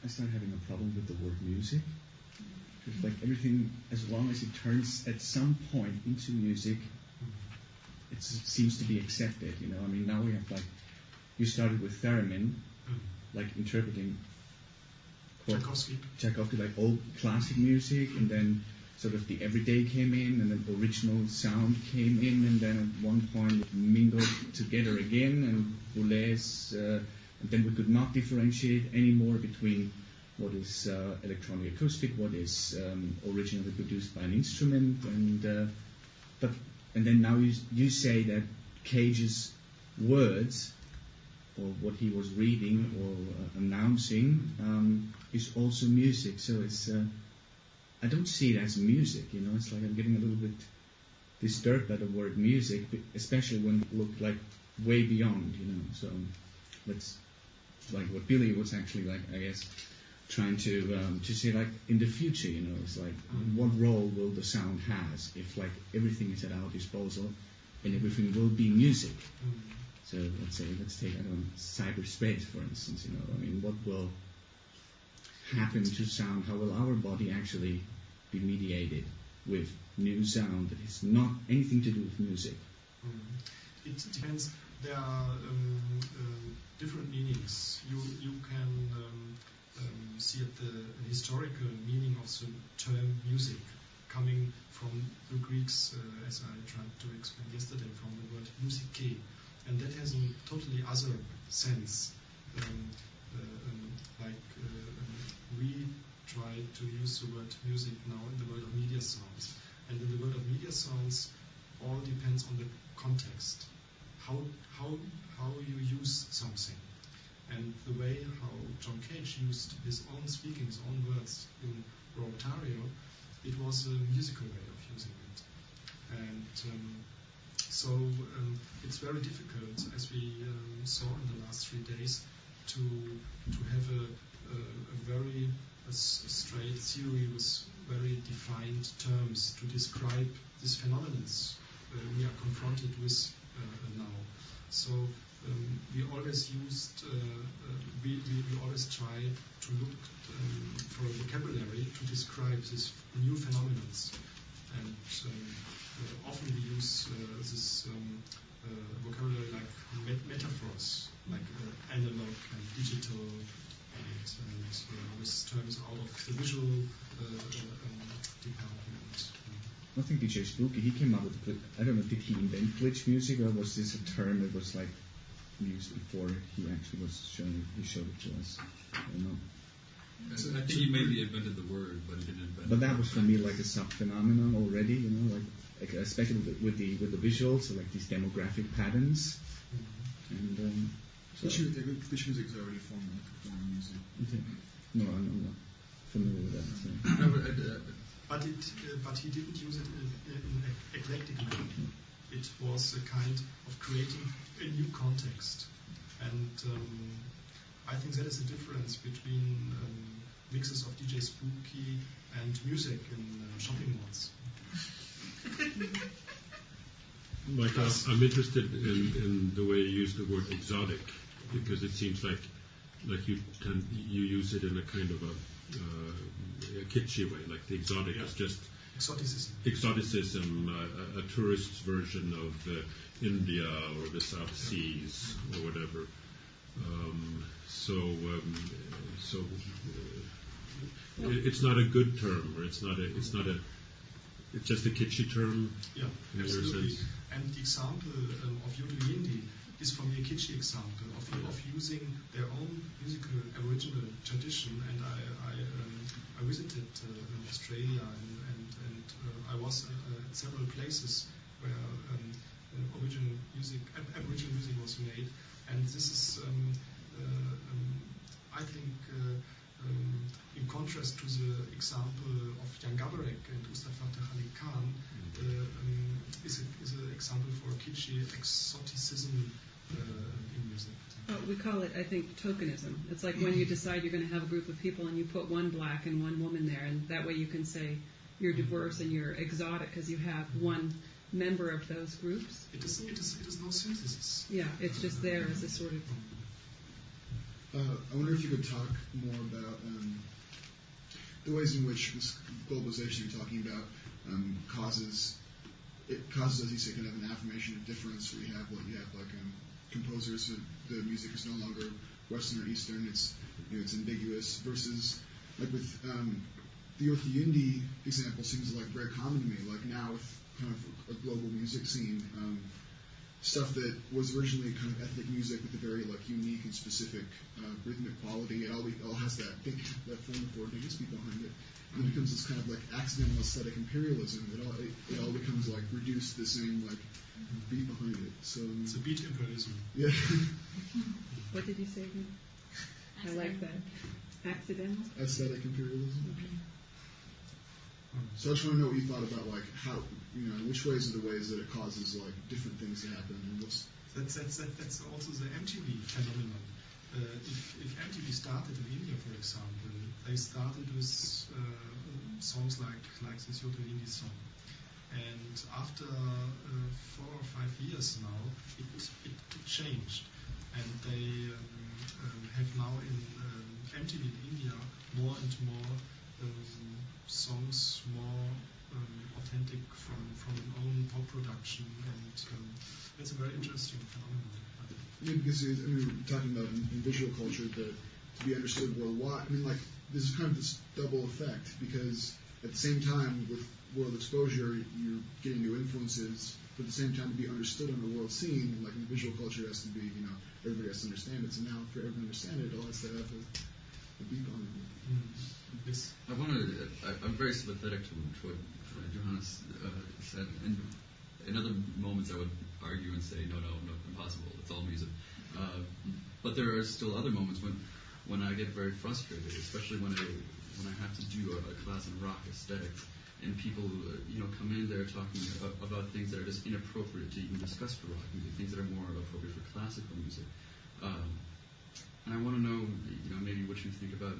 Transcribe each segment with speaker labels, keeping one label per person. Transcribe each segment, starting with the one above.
Speaker 1: I started having a problem with the word music. It's like everything, as long as it turns at some point into music, it seems to be accepted. You know, I mean, now we have like, you started with theremin, like interpreting Tchaikovsky, like old classic music, and then sort of the everyday came in, and then original sound came in, and then at one point it mingled together again, and Boulez, and then we could not differentiate anymore between what is electronic acoustic, what is originally produced by an instrument, and then now you say that Cage's words, or what he was reading or announcing, is also music. So it's I don't see it as music. You know, it's like I'm getting a little bit disturbed by the word music, especially when it looked like way beyond. You know, so that's like what Billy was actually like, I guess, trying to say, like, in the future, you know, it's like, what role will the sound has if, like, everything is at our disposal and everything will be music? So let's take, I don't know, cyberspace, for instance, you know, I mean, what will happen to sound? How will our body actually be mediated with new sound that has not anything to do with music?
Speaker 2: It depends. There are different meanings. You can see at the historical meaning of the term music coming from the Greeks, as I tried to explain yesterday, from the word musike, and that has a totally other sense. We try to use the word music now in the world of media sounds, and in the world of media sounds, all depends on the context. How you use something. And the way how John Cage used his own speaking, his own words in Rotario, it was a musical way of using it. And so it's very difficult, as we saw in the last 3 days, to have a very straight theory with very defined terms to describe these phenomena we are confronted with now. So we always used, we always try to look for a vocabulary to describe these new phenomena, and often we use this vocabulary like metaphors, like analog and digital, and with terms out of the visual department.
Speaker 1: I think DJ Spooky, he came up with, I don't know, did he invent glitch music, or was this a term that was like used before he actually was showed it to us? I don't know.
Speaker 3: I think he maybe invented the word, but he didn't invent it.
Speaker 1: But that was for me like a sub-phenomenon already, you know, like especially with the visuals, so like these demographic patterns. And
Speaker 4: glitch music is already formed like performing music.
Speaker 1: Okay. No, I'm not familiar with that. So.
Speaker 2: But he didn't use it in eclectic manner. It was a kind of creating a new context, and I think that is the difference between mixes of DJ Spooky and music in shopping malls.
Speaker 5: Michael, I'm interested in the way you use the word exotic, because it seems like you use it in a kind of a kitschy way, like the exotic is just exoticism, a tourist's version of India or the South Seas or whatever. It's not a good term, or it's just a kitschy term.
Speaker 2: Yeah, absolutely. And the example of Yodelindi is for me a kitschy example of using their own musical original tradition. And I visited Australia, and I was at several places where Aboriginal music was made. And this is, I think, in contrast to the example of Jan Gabarek and Ustad Fateh Ali Khan, is an example for kitschy exoticism in music.
Speaker 6: We call it, I think, tokenism. It's like when you decide you're going to have a group of people and you put one black and one woman there, and that way you can say you're diverse and you're exotic because you have one member of those groups.
Speaker 2: It is no synthesis.
Speaker 6: Yeah, it's just there as a sort of...
Speaker 4: I wonder if you could talk more about the ways in which this globalization you're talking about causes, as you say, kind of an affirmation of difference, where you have composers, the music is no longer Western or Eastern, it's ambiguous, versus like with the Orthoyundi example seems like very common to me, like now with kind of a global music scene, stuff that was originally kind of ethnic music with a very like unique and specific rhythmic quality. It all has that form of organicity behind it, and it becomes this kind of like accidental aesthetic imperialism. It all becomes like reduced to the same like beat behind it. So
Speaker 2: it's a beat imperialism.
Speaker 4: Yeah.
Speaker 6: What did you say again? I like that. Accidental?
Speaker 4: Aesthetic imperialism.
Speaker 6: Okay.
Speaker 4: So I just want to know what you thought about like how, which ways are the ways that it causes like different things to happen, and what's
Speaker 2: that's also the MTV phenomenon. If MTV started in India, for example, they started with songs like this Orthoyundi song, and after 4 or 5 years now, it changed, and they have now in MTV in India more and more songs more authentic from an own pop production, and it's a very interesting phenomenon.
Speaker 4: Yeah, because we're talking about in visual culture that to be understood worldwide. I mean, like there's kind of this double effect, because at the same time with world exposure, you're getting new influences, but at the same time to be understood on a world scene, like in visual culture, it has to be, everybody has to understand it. So now for everyone to understand it, it all has to have a beat on it.
Speaker 2: Yes.
Speaker 3: I'm very sympathetic to what Johannes said, and in other moments I would argue and say, no, impossible, it's all music. But there are still other moments when I get very frustrated, especially when I have to do a class in rock aesthetics, and people come in there talking about things that are just inappropriate to even discuss for rock music, things that are more appropriate for classical music. And I want to know, maybe what you think about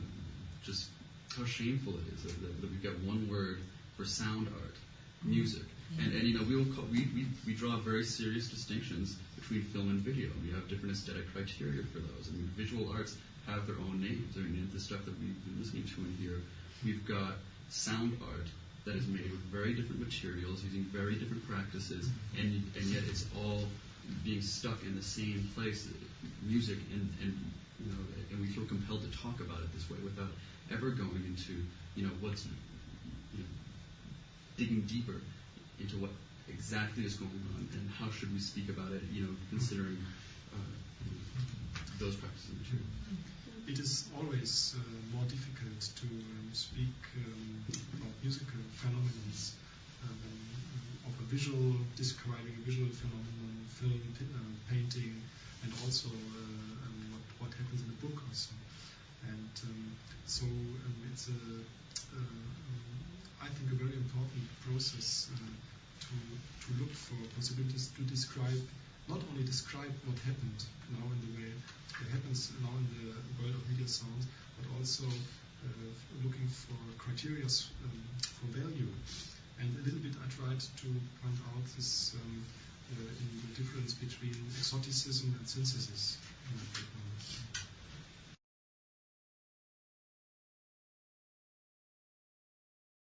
Speaker 3: just how shameful it is that we've got one word for sound art, music, and we draw very serious distinctions between film and video. We have different aesthetic criteria for those. I mean, visual arts have their own names. I mean, the stuff that we've been listening to in here, we've got sound art that is made with very different materials, using very different practices, and yet it's all being stuck in the same place, music, and we feel compelled to talk about it this way without ever going into what's digging deeper into what exactly is going on and how should we speak about it, considering those practices and materials.
Speaker 2: It is always more difficult to speak about musical phenomena of a visual, describing a visual phenomenon, film, painting, and also what happens in a book also. And so it's I think a very important process to look for possibilities to describe, not only describe what happened now in the way it happens now in the world of media sounds, but also looking for criteria for value. And a little bit I tried to point out this in the difference between exoticism and synthesis in my paper.